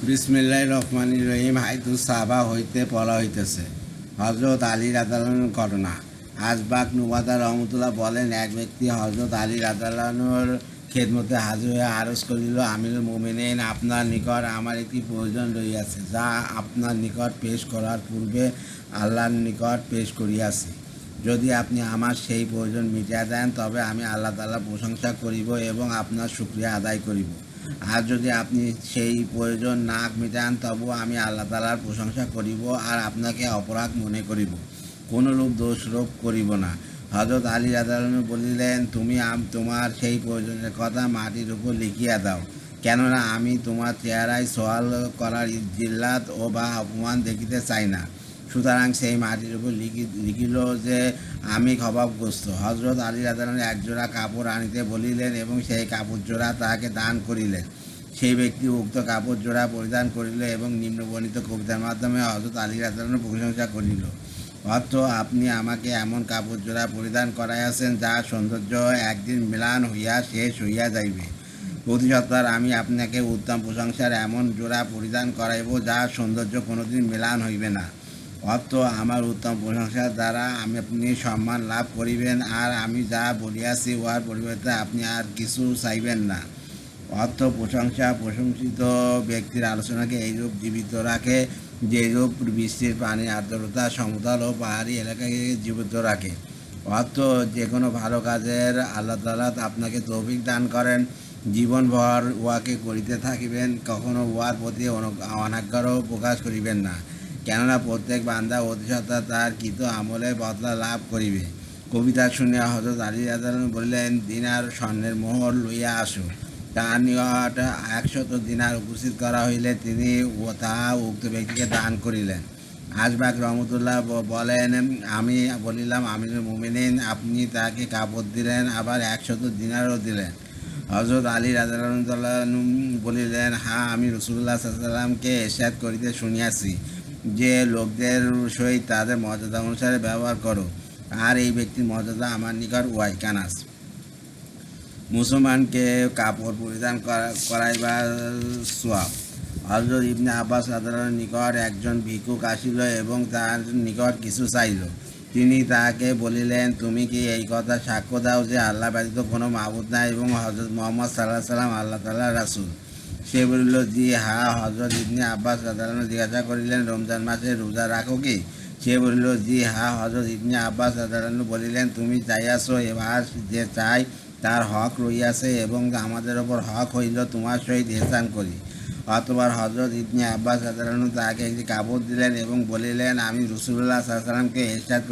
বিসমিল্লাহির রহমানির রহিম। হাইতু সাহাবা হইতে পড়া হইতেছে হজরত আলী রাদিয়াল্লাহুর ঘটনা। আজবাক নুবাদা রহমতুল্লাহ বলেন, এক ব্যক্তি হজরত আলী রাদিয়াল্লাহুর খেদমতে হাজির হয়ে আরজ করিল, আমিরুল মুমিনিন, আপনার নিকট আমার একটি প্রয়োজন রহিয়াছে, যা আপনার নিকট পেশ করার পূর্বে আল্লাহর নিকট পেশ করিয়াছি। যদি আপনি আমার সেই প্রয়োজন মিটিয়া দেন, তবে আমি আল্লাহ তাআলার প্রশংসা করিব এবং আপনার শুকরিয়া আদায় করিব। আর যদি আপনি সেই প্রয়োজন না মেটান, তবুও আমি আল্লাহ তাআলার প্রশংসা করিব আর আপনাকে অপরাধ মনে করিব, কোনরূপ দোষারোপ করিব না। হযরত আলী রাদিয়াল্লাহু বলিলেন, তুমি তোমার সেই প্রয়োজনের কথা মাটির উপর লিখিয়া দাও, কেননা আমি তোমার চেহারায় সওয়াল করার জিল্লাত ও বা অপমান দেখিতে চাই না। সুতরাং সেই মাটির উপর লিখিল যে আমি ক্ষভাবগ্রস্ত। হজরত আলী রাদিয়াল্লাহু একজোড়া কাপড় আনিতে বলিলেন এবং সেই কাপড় জোড়া তাহাকে দান করিলেন। সেই ব্যক্তি উক্ত কাপড় জোড়া পরিধান করিল এবং নিম্নবর্ণিত কবিতার মাধ্যমে হজরত আলী রাদিয়াল্লাহু প্রশংসা করিল। অর্থ, আপনি আমাকে এমন কাপড় জোড়া পরিধান করাইয়াছেন যার সৌন্দর্য একদিন মিলান হইয়া শেষ হইয়া যাইবে। প্রতিসত্তর আমি আপনাকে উত্তম প্রশংসার এমন জোড়া পরিধান করাইব যার সৌন্দর্য কোনোদিন মিলান হইবে না। অর্থ, আমার উত্তম প্রশংসার দ্বারা আপনি সম্মান লাভ করিবেন, আর আমি যা বলিয়াছি উহার পরিবর্তে আপনি আর কিছু চাইবেন না। অর্থ, প্রশংসিত ব্যক্তির আলোচনাকে এইরূপ জীবিত রাখে যেরূপ বৃষ্টির পানির আর্দ্রতা সমতল ও পাহাড়ি এলাকাকে জীবিত রাখে। অর্থ, যে কোনো ভালো কাজের আল্লাহ তাআলা আপনাকে তৌফিক দান করেন, জীবনভর উহাকে করিতে থাকিবেন, কখনো উহার প্রতি অনাগ্রহ প্রকাশ করিবেন না, কেননা প্রত্যেক বান্দা অতিসত্ত্বা তার কৃত আমলে বদলা লাভ করিবে। কবিতা শুনিয়া হযরত আলী রাদিয়াল্লাহু বলিলেন, দিনার স্বর্ণের মোহর লইয়া আসো। তাহার নিকট 100 দিনার উপস্থিত করা হইলে তিনি তাহা উক্ত ব্যক্তিকে দান করিলেন। আজবাক রহমতুল্লাহ বলেন, আমি বলিলাম, আমিরুল মুমিনিন, আপনি তাকে কাপড় দিলেন, আবার 100 দিনারও দিলেন। হযরত আলী রাদিয়াল্লাহু বলিলেন, হ্যাঁ, আমি রাসূলুল্লাহ সাল্লাল্লাহু আলাইহি ওয়াসাল্লামকে ইরশাদ করিতে শুনিয়াছি যে লোকদের সহিত তাদের মর্যাদা অনুসারে ব্যবহার করো, আর এই ব্যক্তির মর্যাদা আমার নিকট ওয়াই কানাস। মুসলমানকে কাপড় পরিধান করাইবার সোয়াব। হযরত ইবনে আব্বাস রাদিয়াল্লাহু নিকট একজন ভিক্ষুক আসিল এবং তার নিকট কিছু চাইল। তিনি তাহাকে বলিলেন, তুমি কি এই কথা সাক্ষ্য দাও যে আল্লাহ ব্যতীত কোনো মাবুদ নাই এবং হযরত মুহাম্মদ সাল্লাল্লাহু আলাইহি ওয়াসাল্লাম আল্লাহ তাআলার রাসূল? সে বলিল, জি হ্যাঁ। হযরত ইবনে আব্বাস রাদিয়াল্লাহু জিজ্ঞাসা করিলেন, রমজান মাসে রোজা রাখো কি? সে বলিল, জি হ্যাঁ। হযরত ইবনে আব্বাস রাদিয়াল্লাহু বলিলেন, তুমি চাইয়াছ, এবার যে চাই তার হক রইয়াছে এবং আমাদের ওপর হক হইল তোমার সহিত ইহসান করি। অতঃপর হযরত ইবনে আব্বাস রাদিয়াল্লাহু তাহাকে একটি কাপড় দিলেন এবং বলিলেন, আমি রাসূলুল্লাহ সাল্লাল্লাহু আলাইহি ওয়াসাল্লামকে ইরশাদ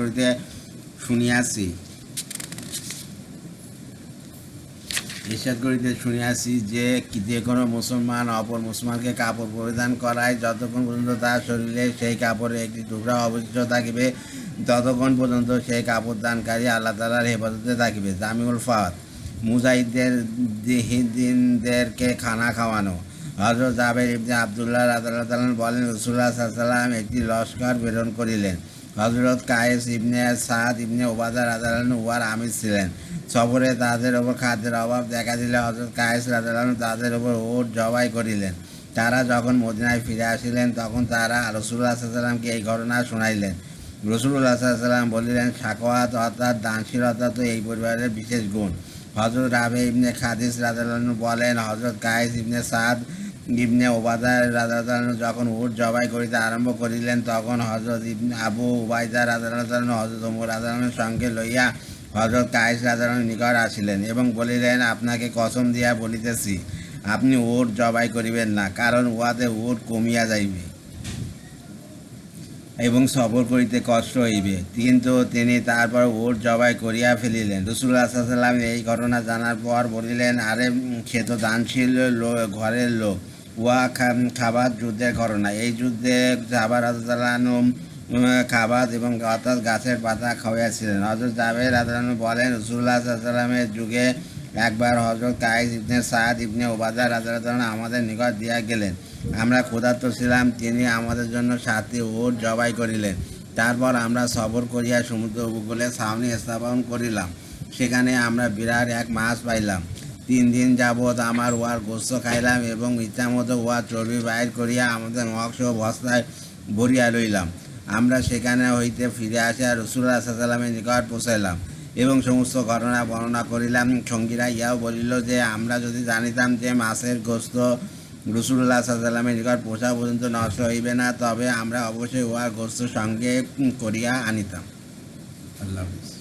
করিতে শুনিয়াছি যে কোনো মুসলমান অপর মুসলমানকে কাপড় পরিধান করায় যতক্ষণ পর্যন্ত তার শরীরে সেই কাপড়ের একটি টুকরা অবশিষ্ট থাকিবে, ততক্ষণ পর্যন্ত সেই কাপড় দানকারী আল্লাহ তাআলার হেফাজতে থাকিবে। জামিউল ফাওয়াদ। মুজাহিদিনদেরকে খানা খাওয়ানো। হযরত জাবের ইবনে আব্দুল্লাহ রাদিয়াল্লাহু তাআলা বলেন, রাসূলুল্লাহ সাল্লাল্লাহু আলাইহি ওয়াসাল্লাম একটি লস্কর প্রেরণ করিলেন। হযরত কায়েস ইবনে সাদ ইবনে উবাদা রাদিয়াল্লাহু উহার আমির ছিলেন। সফরে তাদের ওপর খাদ্যের অভাব দেখা দিলে হযরত কায়েস রাদিয়াল্লাহু তাদের ওপর উট জবাই করিলেন। তারা যখন মদিনায় ফিরে আসিলেন, তখন তারা রাসূলুল্লাহ সাল্লাল্লাহু আলাইহি ওয়াসাল্লামকে এই ঘটনা শুনাইলেন। রাসূলুল্লাহ সাল্লাল্লাহু আলাইহি ওয়াসাল্লাম বলিলেন, সাখাওয়াত অর্থাৎ দানশীলতা তো এই পরিবারের বিশেষ গুণ। হযরত রাবি ইবনে খাদিস রাদিয়াল্লাহু বলেন, হযরত কায়েস ইবনে সাদ ইবনে উবাদা রাদিয়াল্লাহু যখন উট জবাই করিতে আরম্ভ করিলেন, তখন হযরত আবু উবাইদা রাদিয়াল্লাহু হযরত ওমর রাদিয়াল্লাহুর সঙ্গে লইয়া হযরত কায়েস রাদিয়াল্লাহুর নিকট আসিলেন এবং বলিলেন, আপনাকে কসম দিয়া বলিতেছি, আপনি উট জবাই করিবেন না, কারণ উহাতে উট কমিয়া যাইবে এবং সফর করিতে কষ্ট হইবে। কিন্তু তিনি তারপর উট জবাই করিয়া ফেলিলেন। রাসূলুল্লাহ সাল্লাল্লাহু আলাইহি ওয়াসাল্লাম এই ঘটনা জানার পর বলিলেন, আরে সে তো দানশীল ঘরের লোক, উহা খাবার যুদ্ধের ঘটনা। এই যুদ্ধে জাবের রাদিয়াল্লাহু খাবার এবং অর্থাৎ গাছের পাতা খাওয়াইয়াছিলেন। হযরত জাবের রাদিয়াল্লাহু বলেন, রাসূলুল্লাহ সাল্লাল্লাহু আলাইহি ওয়াসাল্লামের যুগে একবার হযরত কায়েস ইবনে সাদ ইবনে উবাদা রাদিয়াল্লাহু আমাদের নিকট দিয়া গেলেন। আমরা ক্ষুধার্ত ছিলাম, তিনি আমাদের জন্য 7টি উট জবাই করিলেন। তারপর আমরা সফর করিয়া সমুদ্র উপকূলে ছাউনি স্থাপন করিলাম। সেখানে আমরা বিরাট এক মাছ পাইলাম। 3 দিন যাবৎ আমার উহার গোস্ত খাইলাম এবং ইচ্ছামতো উহার চর্বি বাহির করিয়া আমাদের মক্ষ বস্তায় ভরিয়া লইলাম। আমরা সেখানে হইতে ফিরে আসিয়া রাসূলুল্লাহ সাল্লাল্লাহু আলাইহি ওয়াসাল্লামের নিকট পৌঁছাইলাম এবং সমস্ত ঘটনা বর্ণনা করিলাম। সঙ্গীরা ইহাও বলিল যে, আমরা যদি জানিতাম যে মাছের গোস্ত রাসূলুল্লাহ সাল্লাল্লাহু আলাইহি ওয়াসাল্লামের নিকট পৌঁছা পর্যন্ত নষ্ট হইবে না, তবে আমরা অবশ্যই উহার গোস্ত সঙ্গে করিয়া আনিতাম। আল্লাহ হাফেজ।